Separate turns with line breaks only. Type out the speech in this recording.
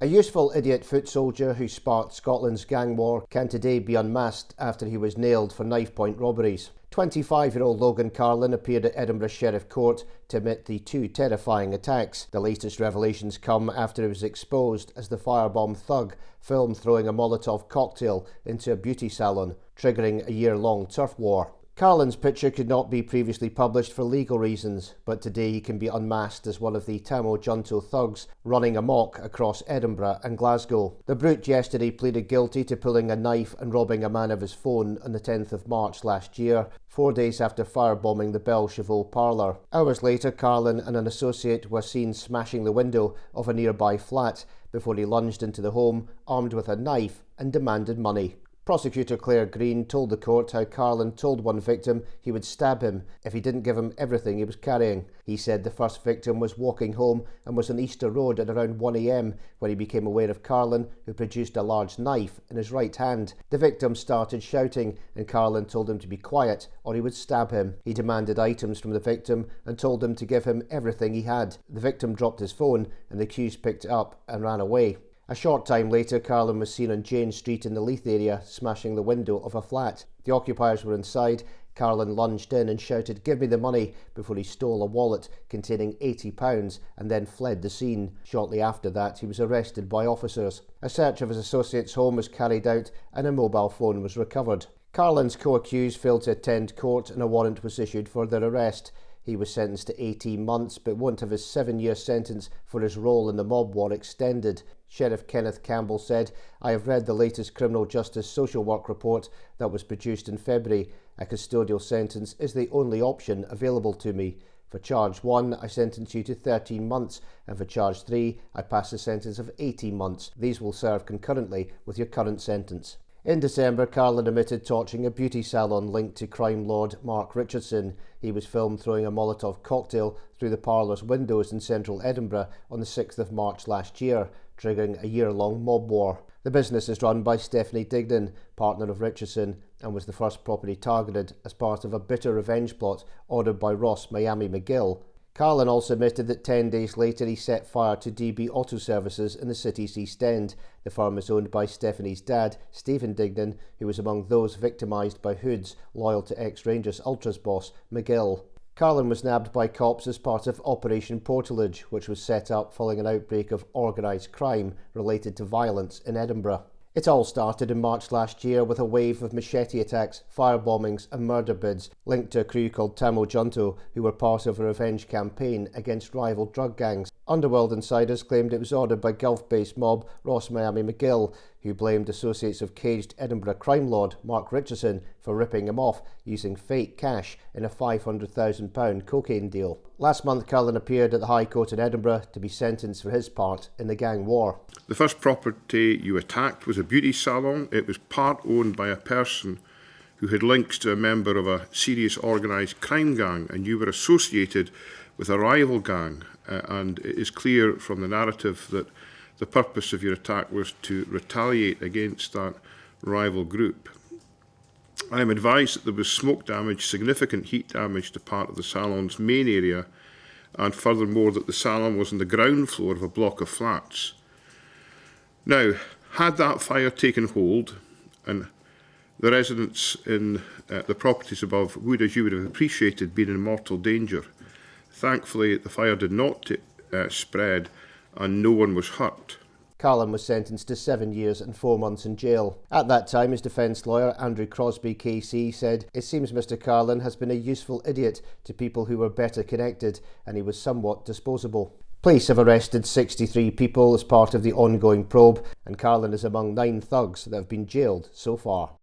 A useful idiot foot soldier who sparked Scotland's gang war can today be unmasked after he was nailed for knifepoint robberies. 25-year-old Logan Carlin appeared at Edinburgh Sheriff Court to admit the two terrifying attacks. The latest revelations come after he was exposed as the firebomb thug filmed throwing a Molotov cocktail into a beauty salon, triggering a year-long turf war. Carlin's picture could not be previously published for legal reasons, but today he can be unmasked as one of the Tamil Junto thugs running amok across Edinburgh and Glasgow. The brute yesterday pleaded guilty to pulling a knife and robbing a man of his phone on the 10th of March last year, 4 days after firebombing the Belle Chevaux parlour. Hours later, Carlin and an associate were seen smashing the window of a nearby flat before he lunged into the home, armed with a knife, and demanded money. Prosecutor Claire Green told the court how Carlin told one victim he would stab him if he didn't give him everything he was carrying. He said the first victim was walking home and was on Easter Road at around 1 a.m. when he became aware of Carlin, who produced a large knife in his right hand. The victim started shouting and Carlin told him to be quiet or he would stab him. He demanded items from the victim and told him to give him everything he had. The victim dropped his phone and the accused picked it up and ran away. A short time later, Carlin was seen on Jane Street in the Leith area, smashing the window of a flat. The occupiers were inside. Carlin lunged in and shouted, "Give me the money," before he stole a wallet containing £80 and then fled the scene. Shortly after that, he was arrested by officers. A search of his associate's home was carried out and a mobile phone was recovered. Carlin's co-accused failed to attend court and a warrant was issued for their arrest. He was sentenced to 18 months but won't have his 7-year sentence for his role in the mob war extended. Sheriff Kenneth Campbell said, "I have read the latest criminal justice social work report that was produced in February. A custodial sentence is the only option available to me. For charge 1, I sentence you to 13 months, and for charge 3, I pass a sentence of 18 months. These will serve concurrently with your current sentence." In December, Carlin admitted torching a beauty salon linked to crime lord Mark Richardson. He was filmed throwing a Molotov cocktail through the parlour's windows in central Edinburgh on the 6th of March last year, triggering a year-long mob war. The business is run by Stephanie Dignan, partner of Richardson, and was the first property targeted as part of a bitter revenge plot ordered by Ross Miami McGill. Carlin also admitted that 10 days later he set fire to DB Auto Services in the city's East End. The firm is owned by Stephanie's dad, Stephen Dignan, who was among those victimised by hoods loyal to ex-Rangers Ultras boss McGill. Carlin was nabbed by cops as part of Operation Portalage, which was set up following an outbreak of organised crime related to violence in Edinburgh. It all started in March last year with a wave of machete attacks, firebombings and murder bids linked to a crew called Tamil Junto, who were part of a revenge campaign against rival drug gangs. Underworld insiders claimed it was ordered by Gulf-based mob Ross Miami McGill, who blamed associates of caged Edinburgh crime lord Mark Richardson for ripping him off using fake cash in a £500,000 cocaine deal. Last month, Carlin appeared at the High Court in Edinburgh to be sentenced for his part in the gang war.
The first property you attacked was a beauty salon. It was part owned by a person who had links to a member of a serious organised crime gang, and you were associated with a rival gang. And it is clear from the narrative that the purpose of your attack was to retaliate against that rival group. I am advised that there was smoke damage, significant heat damage to part of the salon's main area, and furthermore that the salon was on the ground floor of a block of flats. Now, had that fire taken hold and the residents in the properties above would, as you would have appreciated, been in mortal danger. Thankfully, the fire did not spread and no one was hurt.
Carlin was sentenced to 7 years and 4 months in jail. At that time, his defence lawyer, Andrew Crosby KC, said, "It seems Mr Carlin has been a useful idiot to people who were better connected, and he was somewhat disposable." Police have arrested 63 people as part of the ongoing probe, and Carlin is among 9 thugs that have been jailed so far.